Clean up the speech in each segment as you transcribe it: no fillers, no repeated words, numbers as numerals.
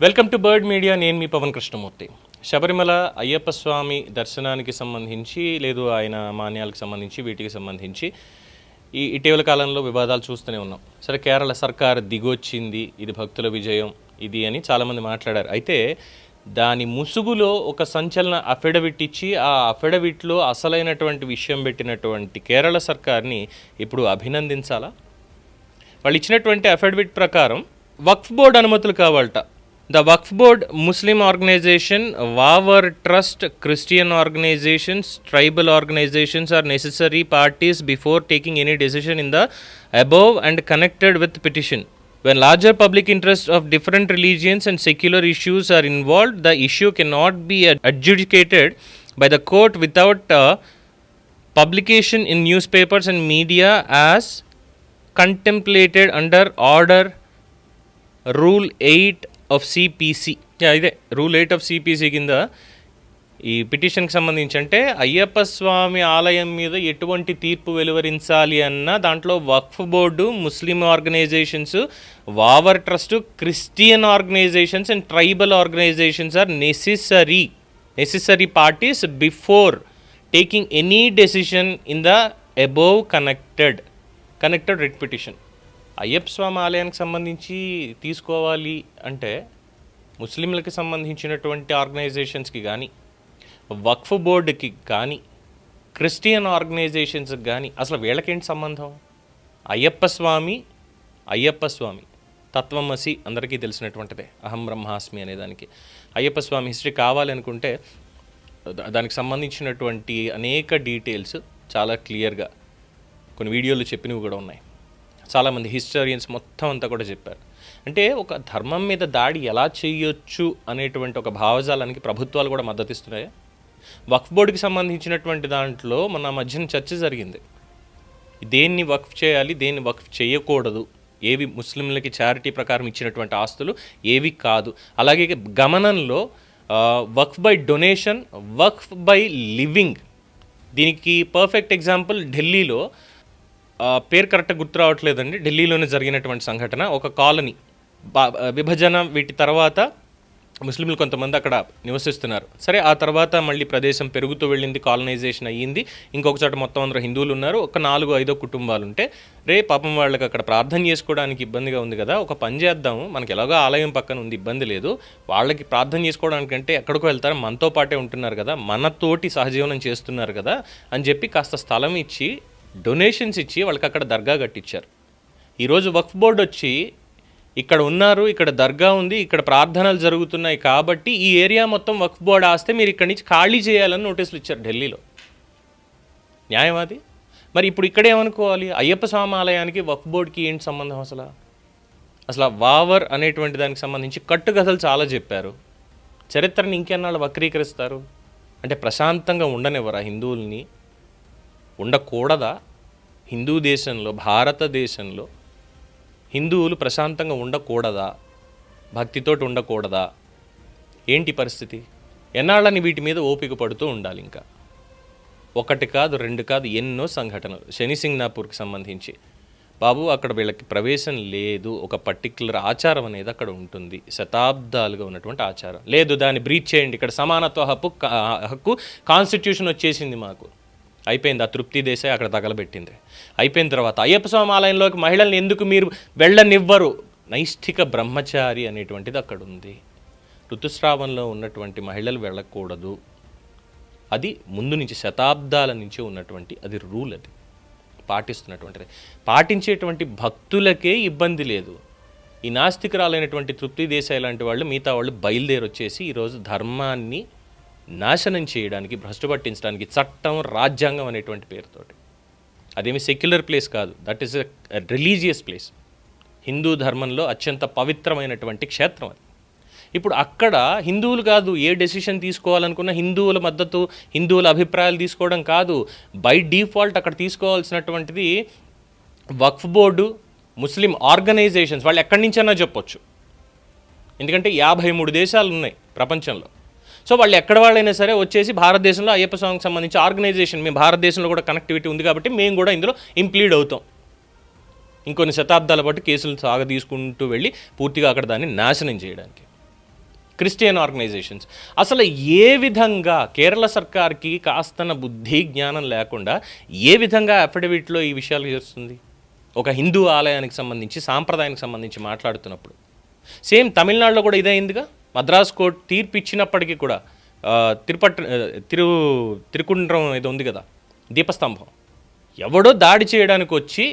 Welcome to bird media. నేను మీ పవన్ కృష్ణమూర్తి. శబరిమల అయ్యప్ప స్వామి దర్శనానికి సంబంధించి లేదు ఆయన మాన్యాలకు సంబంధించి వీటికి సంబంధించి ఇటీవల కాలంలో వివాదాలు చూస్తూనే ఉన్నాం. సరే, కేరళ సర్కార్ దిగొచ్చింది, ఇది భక్తుల విజయం ఇది అని చాలామంది మాట్లాడారు. అయితే దాని ముసుగులో ఒక సంచలన అఫిడవిట్ ఇచ్చి ఆ అఫిడవిట్లో అసలైనటువంటి విషయం పెట్టినటువంటి కేరళ సర్కార్ని ఇప్పుడు అభినందించాలా? వాళ్ళు ఇచ్చినటువంటి అఫిడవిట్ ప్రకారం వక్ఫ్ బోర్డు అనుమతులు కావాలట. The Waqf Board, Muslim organization, Wavar Trust, Christian organizations, tribal organizations are necessary parties before taking any decision in the above and connected with petition. When larger public interests of different religions and secular issues are involved, the issue cannot be adjudicated by the court without publication in newspapers and media as contemplated under Order Rule 8 of CPC. ఇదే rule 8 of CPC కింద ఈ పిటిషన్కి సంబంధించి అంటే అయ్యప్ప స్వామి ఆలయం మీద ఎటువంటి తీర్పు వెలువరించాలి అన్న దాంట్లో Waqf board, Muslim organisations, Vavar trust, Christian organisations and tribal organisations are necessary parties before taking any decision in the above connected writ petition. Ayyappa Swamy ఆలయానికి సంబంధించి తీసుకోవాలి అంటే ముస్లింలకి సంబంధించినటువంటి ఆర్గనైజేషన్స్కి కానీ, వక్ఫ్ బోర్డుకి కానీ, క్రిస్టియన్ ఆర్గనైజేషన్స్కి కానీ అసలు వీళ్ళకేంటి సంబంధం? అయ్యప్ప స్వామి తత్వమసి అందరికీ తెలిసినటువంటిదే, అహం బ్రహ్మాస్మి అనేదానికి. అయ్యప్ప స్వామి హిస్టరీ కావాలనుకుంటే దానికి సంబంధించినటువంటి అనేక డీటెయిల్స్ చాలా క్లియర్గా కొన్ని వీడియోలు చెప్పినవి కూడా ఉన్నాయి. చాలామంది హిస్టోరియన్స్ మొత్తం అంతా కూడా చెప్పారు. అంటే ఒక ధర్మం మీద దాడి ఎలా చేయొచ్చు అనేటువంటి ఒక భావజాలానికి ప్రభుత్వాలు కూడా మద్దతు ఇస్తున్నాయా? వక్ఫ్ బోర్డుకి సంబంధించినటువంటి దాంట్లో మన మధ్యన చర్చ జరిగింది. దేన్ని వక్ఫ్ చేయాలి, దేన్ని వక్ఫ్ చేయకూడదు, ఏవి ముస్లింలకి చారిటీ ప్రకారం ఇచ్చినటువంటి ఆస్తులు, ఏవి కాదు. అలాగే గమనంలో Waqf by donation, Waqf by living. దీనికి పర్ఫెక్ట్ ఎగ్జాంపుల్ ఢిల్లీలో, పేరు కరెక్ట్గా గుర్తు రావట్లేదండి, ఢిల్లీలోనే జరిగినటువంటి సంఘటన. ఒక కాలనీ విభజన వీటి తర్వాత ముస్లింలు కొంతమంది అక్కడ నివసిస్తున్నారు. సరే, ఆ తర్వాత మళ్ళీ ప్రదేశం పెరుగుతూ వెళ్ళింది, కాలనైజేషన్ అయ్యింది. ఇంకొక చోట మొత్తం అందరూ హిందువులు ఉన్నారు. ఒక 4-5 కుటుంబాలు ఉంటే పాపం వాళ్ళకి అక్కడ ప్రార్థన చేసుకోవడానికి ఇబ్బందిగా ఉంది కదా, ఒక పని చేద్దాము, మనకి ఎలాగో ఆలయం పక్కన ఉంది, ఇబ్బంది లేదు, వాళ్ళకి ప్రార్థన చేసుకోవడానికంటే ఎక్కడికో వెళ్తారు, మనతో పాటే ఉంటున్నారు కదా, మనతోటి సహజీవనం చేస్తున్నారు కదా అని చెప్పి కాస్త స్థలం ఇచ్చి, డొనేషన్స్ ఇచ్చి వాళ్ళకి అక్కడ దర్గా కట్టించారు. ఈరోజు వక్ఫ్ బోర్డు వచ్చి ఇక్కడ ఉన్నారు, ఇక్కడ దర్గా ఉంది, ఇక్కడ ప్రార్థనలు జరుగుతున్నాయి కాబట్టి ఈ ఏరియా మొత్తం వక్ఫ్ బోర్డు ఆస్తే మీరు ఇక్కడి నుంచి ఖాళీ చేయాలని నోటీసులు ఇచ్చారు ఢిల్లీలో. న్యాయవాది మరి ఇప్పుడు ఇక్కడేమనుకోవాలి? అయ్యప్ప స్వామి ఆలయానికి వక్ఫ్ బోర్డుకి ఏంటి సంబంధం? అసలు వావర్ అనేటువంటి దానికి సంబంధించి కట్టుకథలు చాలా చెప్పారు. చరిత్రని ఇంకెన్నాళ్ళు వక్రీకరిస్తారు? అంటే ప్రశాంతంగా ఉండనివ్వరా హిందువుల్ని? ఉండకూడదా? హిందూ దేశంలో, భారతదేశంలో హిందువులు ప్రశాంతంగా ఉండకూడదా? భక్తితోటి ఉండకూడదా? ఏంటి పరిస్థితి? ఎన్నాళ్ళని వీటి మీద ఓపిక పడుతూ ఉండాలి? ఇంకా ఒకటి కాదు, 2 కాదు, ఎన్నో సంఘటనలు. శనిసింగ్నాపూర్కి సంబంధించి బాబు అక్కడ వీళ్ళకి ప్రవేశం లేదు, ఒక పర్టిక్యులర్ ఆచారం అనేది అక్కడ ఉంటుంది, శతాబ్దాలుగా ఉన్నటువంటి ఆచారం లేదు, దాన్ని బ్రీచ్ చేయండి, ఇక్కడ సమానత్వ హక్కు కాన్స్టిట్యూషన్ వచ్చేసింది మాకు, అయిపోయింది. ఆ తృప్తి దేశాయ్ అక్కడ తగలబెట్టింది. అయిపోయిన తర్వాత అయ్యప్ప స్వామి ఆలయంలోకి మహిళల్ని ఎందుకు మీరు వెళ్ళనివ్వరు? నైష్ఠిక బ్రహ్మచారి అనేటువంటిది అక్కడ ఉంది. ఋతుస్రావంలో ఉన్నటువంటి మహిళలు వెళ్ళకూడదు. అది ముందు నుంచి శతాబ్దాల నుంచి ఉన్నటువంటి అది రూల్, అది పాటిస్తున్నటువంటిది. పాటించేటువంటి భక్తులకే ఇబ్బంది లేదు. ఈ నాస్తికురాలైనటువంటి తృప్తి దేశాయ్ లాంటి వాళ్ళు, మిగతా వాళ్ళు బయలుదేరి వచ్చేసి ఈరోజు ధర్మాన్ని నాశనం చేయడానికి, భ్రష్టు పట్టించడానికి చట్టం, రాజ్యాంగం అనేటువంటి పేరుతోటి. అదేమి సెక్యులర్ ప్లేస్ కాదు, that is a religious place. Hindu ధర్మంలో అత్యంత పవిత్రమైనటువంటి క్షేత్రం అది. ఇప్పుడు అక్కడ హిందువులు కాదు ఏ డెసిషన్ తీసుకోవాలనుకున్న హిందువుల మద్దతు, హిందువుల అభిప్రాయాలు తీసుకోవడం కాదు, బై డిఫాల్ట్ అక్కడ తీసుకోవాల్సినటువంటిది వక్ఫ్ బోర్డు, ముస్లిం ఆర్గనైజేషన్స్. వాళ్ళు ఎక్కడి నుంచైనా చెప్పొచ్చు, ఎందుకంటే 53 దేశాలు ఉన్నాయి ప్రపంచంలో. సో వాళ్ళు ఎక్కడ వాళ్ళైనా సరే వచ్చేసి భారతదేశంలో అయ్యప్ప స్వామికి సంబంధించి ఆర్గనైజేషన్, మేము భారతదేశంలో కూడా కనెక్టివిటీ ఉంది కాబట్టి మేము కూడా ఇందులో ఇంప్లీడ్ అవుతాం. ఇంకొన్ని శతాబ్దాల పాటు కేసులు సాగ తీసుకుంటూ వెళ్ళి పూర్తిగా అక్కడ దాన్ని నాశనం చేయడానికి. Christian organizations. అసలు ఏ విధంగా కేరళ సర్కార్కి కాస్తన బుద్ధి జ్ఞానం లేకుండా ఏ విధంగా అఫిడవిట్లో ఈ విషయాలు చేస్తుంది? ఒక హిందూ ఆలయానికి సంబంధించి సాంప్రదాయానికి సంబంధించి మాట్లాడుతున్నప్పుడు సేమ్ తమిళనాడులో కూడా ఇదే అయిందిగా. మద్రాస్ కోర్టు తీర్పు ఇచ్చినప్పటికీ కూడా తిరుకుండ్రం ఏదో ఉంది కదా, దీపస్తంభం, ఎవడో దాడి చేయడానికి వచ్చి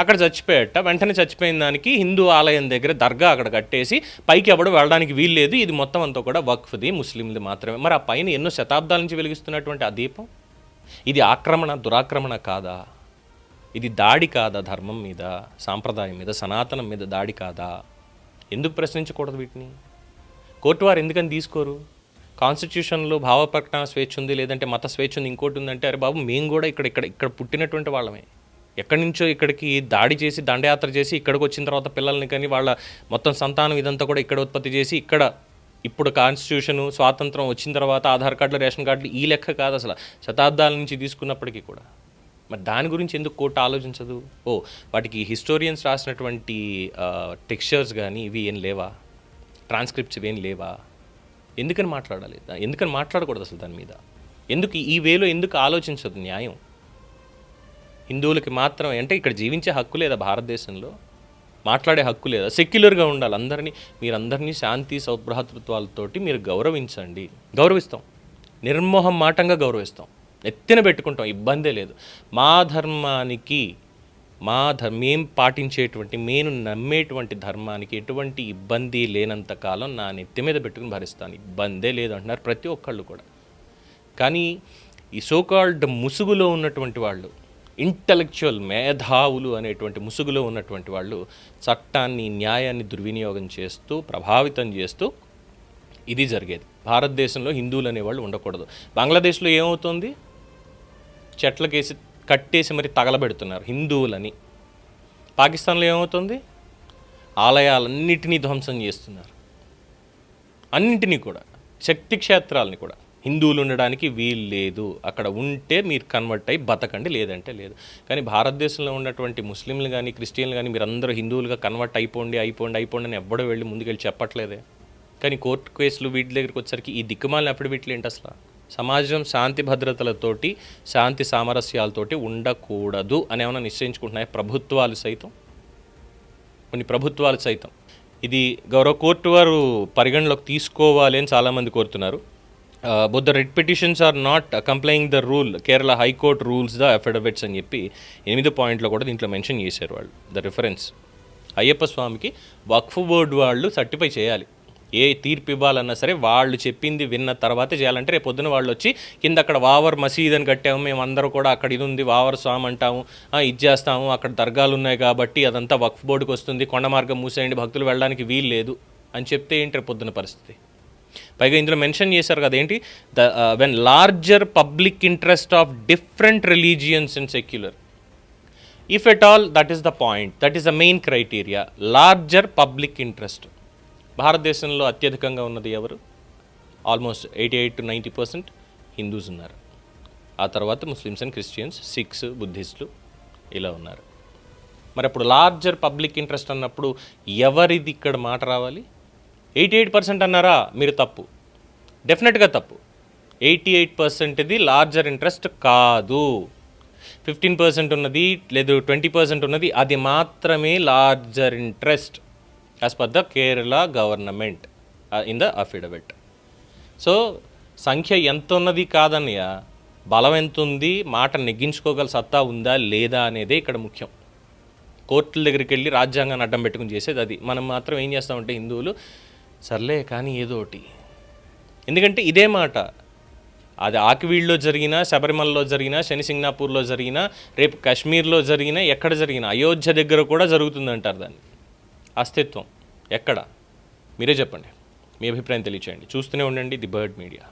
అక్కడ చచ్చిపోయాట. వెంటనే చచ్చిపోయిన దానికి హిందూ ఆలయం దగ్గర దర్గా అక్కడ కట్టేసి పైకి ఎవడో వెళ్ళడానికి వీల్లేదు, ఇది మొత్తం అంతా కూడా వక్ఫ్ది, ముస్లింది మాత్రమే. మరి ఆ పైన ఎన్నో శతాబ్దాల నుంచి వెలిగిస్తున్నటువంటి ఆ దీపం, ఇది ఆక్రమణ, దురాక్రమణ కాదా? ఇది దాడి కాదా? ధర్మం మీద, సాంప్రదాయం మీద, సనాతనం మీద దాడి కాదా? ఎందుకు ప్రశ్నించకూడదు వీటిని? కోర్టు వారు ఎందుకని తీసుకోరు? కాన్స్టిట్యూషన్లో భావ ప్రకటన స్వేచ్ఛ ఉంది, లేదంటే మత స్వేచ్ఛ ఉంది, ఇంకోటి ఉందంటే అరే బాబు మేము కూడా ఇక్కడ పుట్టినటువంటి వాళ్ళమే, ఎక్కడి నుంచో ఇక్కడికి దాడి చేసి దండయాత్ర చేసి ఇక్కడికి వచ్చిన తర్వాత పిల్లల్ని కానీ వాళ్ళ మొత్తం సంతానం ఇదంతా కూడా ఇక్కడ ఉత్పత్తి చేసి ఇక్కడ ఇప్పుడు కాన్స్టిట్యూషను స్వాతంత్రం వచ్చిన తర్వాత ఆధార్ కార్డులు, రేషన్ కార్డులు ఈ లెక్క కాదు అసలు, శతాబ్దాల నుంచి తీసుకున్నప్పటికీ కూడా. మరి దాని గురించి ఎందుకు కోర్టు ఆలోచించదు? వాటికి హిస్టోరియన్స్ రాసినటువంటి టెక్స్చర్స్ కానీ ఇవి ఏం లేవా? ట్రాన్స్క్రిప్ట్స్ ఇవేం లేవా? ఎందుకని మాట్లాడాలి? ఎందుకని మాట్లాడకూడదు అసలు దాని మీద? ఎందుకు ఈ వేలో ఎందుకు ఆలోచించదు న్యాయం? హిందువులకి మాత్రమే అంటే ఇక్కడ జీవించే హక్కు లేదా? భారతదేశంలో మాట్లాడే హక్కు లేదా? సెక్యులర్గా ఉండాలి. మీరందరినీ శాంతి సౌభ్రాతృత్వాలతోటి మీరు గౌరవించండి, గౌరవిస్తాం, నిర్మోహమాటంగా గౌరవిస్తాం, ఎత్తిన పెట్టుకుంటాం, ఇబ్బందే లేదు. మా ధర్మానికి, మేం పాటించేటువంటి, నేను నమ్మేటువంటి ధర్మానికి ఎటువంటి ఇబ్బంది లేనంత కాలం నా నెత్తి మీద పెట్టుకుని భరిస్తాను, ఇబ్బందే లేదు అంటున్నారు ప్రతి ఒక్కళ్ళు కూడా. కానీ ఈ సోకాల్డ్ ముసుగులో ఉన్నటువంటి వాళ్ళు, ఇంటలెక్చువల్ మేధావులు అనేటువంటి ముసుగులో ఉన్నటువంటి వాళ్ళు చట్టాన్ని, న్యాయాన్ని దుర్వినియోగం చేస్తూ, ప్రభావితం చేస్తూ ఇది జరిగేది. భారతదేశంలో హిందువులు అనేవాళ్ళు ఉండకూడదు. బంగ్లాదేశ్లో ఏమవుతుంది? చెట్లకేసి కట్టేసి మరి తగలబెడుతున్నారు హిందువులని. పాకిస్తాన్లో ఏమవుతుంది? ఆలయాలన్నిటినీ ధ్వంసం చేస్తున్నారు, అన్నింటినీ కూడా, శక్తి క్షేత్రాలని కూడా. హిందువులు ఉండడానికి వీలు లేదు, అక్కడ ఉంటే మీరు కన్వర్ట్ అయ్యి బతకండి, లేదంటే లేదు. కానీ భారతదేశంలో ఉన్నటువంటి ముస్లింలు కానీ క్రిస్టియన్లు కానీ మీరందరూ హిందువులుగా కన్వర్ట్ అయిపోండి అని ఎవ్వడో వెళ్ళి ముందుకెళ్ళి చెప్పట్లేదే. కానీ కోర్టు కేసులు వీటి దగ్గరికి వచ్చేసరికి ఈ దిక్కుమాలిన అఫిడవిట్లు ఏంటి అసలు? సమాజం శాంతి భద్రతలతోటి, శాంతి సామరస్యాలతోటి ఉండకూడదు అని ఏమైనా నిశ్చయించుకుంటున్నాయి ప్రభుత్వాలు సైతం? కొన్ని ప్రభుత్వాలు సైతం ఇది గౌరవ కోర్టు వారు పరిగణలోకి తీసుకోవాలి అని చాలామంది కోరుతున్నారు. But the writ petitions are not complying the rule, Kerala high court rules the affidavits అని చెప్పి 8 పాయింట్లో కూడా దీంట్లో మెన్షన్ చేశారు వాళ్ళు. ద రిఫరెన్స్ అయ్యప్ప స్వామికి వక్ఫ్ బోర్డు వాళ్ళు సర్టిఫై చేయాలి. ఏ తీర్పు ఇవ్వాలన్నా సరే వాళ్ళు చెప్పింది విన్న తర్వాతే చేయాలంటే రేపు పొద్దున వాళ్ళు వచ్చి కింద అక్కడ వావర్ మసీద్ అని కట్టాము, మేము అందరూ కూడా అక్కడ ఇది ఉంది వావర్ స్వామి అంటాము, ఇది చేస్తాము, అక్కడ దర్గాలు ఉన్నాయి కాబట్టి అదంతా వక్ఫ్ బోర్డుకి వస్తుంది, కొండ మార్గం మూసేయండి, భక్తులు వెళ్ళడానికి వీలు లేదు అని చెప్తే ఏంటి రేపు పొద్దున పరిస్థితి? పైగా ఇందులో మెన్షన్ చేశారు కదా ఏంటి, when larger public interest of different religions and secular, if at all that is the point, that is the main criteria, larger public interest. భారతదేశంలో అత్యధికంగా ఉన్నది ఎవరు? ఆల్మోస్ట్ 88 to 90% హిందూస్ ఉన్నారు. ఆ తర్వాత ముస్లిమ్స్ అండ్ క్రిస్టియన్స్, సిఖ్స్, బుద్ధిస్టులు ఇలా ఉన్నారు. మరి అప్పుడు లార్జర్ పబ్లిక్ ఇంట్రెస్ట్ అన్నప్పుడు ఎవరిది ఇక్కడ మాట రావాలి? 88% అన్నారా? మీరు తప్పు, డెఫినెట్గా తప్పు. 88%ది లార్జర్ ఇంట్రెస్ట్ కాదు. 15% ఉన్నది లేదు 20% ఉన్నది, అది మాత్రమే larger interest as per the Kerala government in the affidavit. So సంఖ్య ఎంత ఉన్నది కాదన్నయ్య, బలం ఎంత ఉంది, మాట నెగ్గించుకోగల సత్తా ఉందా లేదా అనేదే ఇక్కడ ముఖ్యం. కోర్టుల దగ్గరికి వెళ్ళి రాజ్యాంగాన్ని అడ్డం పెట్టుకుని చేసేది అది. మనం మాత్రం ఏం చేస్తామంటే హిందువులు సర్లే కానీ ఏదో ఒకటి, ఎందుకంటే ఇదే మాట అది ఆకివీళ్ళలో జరిగినా, శబరిమలలో జరిగినా, శనిసింగ్నాపూర్లో జరిగినా, రేపు కాశ్మీర్లో జరిగినా, ఎక్కడ జరిగినా, అయోధ్య దగ్గర కూడా జరుగుతుందంటారు. దాన్ని అస్తిత్వం ఎక్కడ? మీరే చెప్పండి, మీ అభిప్రాయం తెలియచేయండి. చూస్తూనే ఉండండి ది బర్డ్ మీడియా.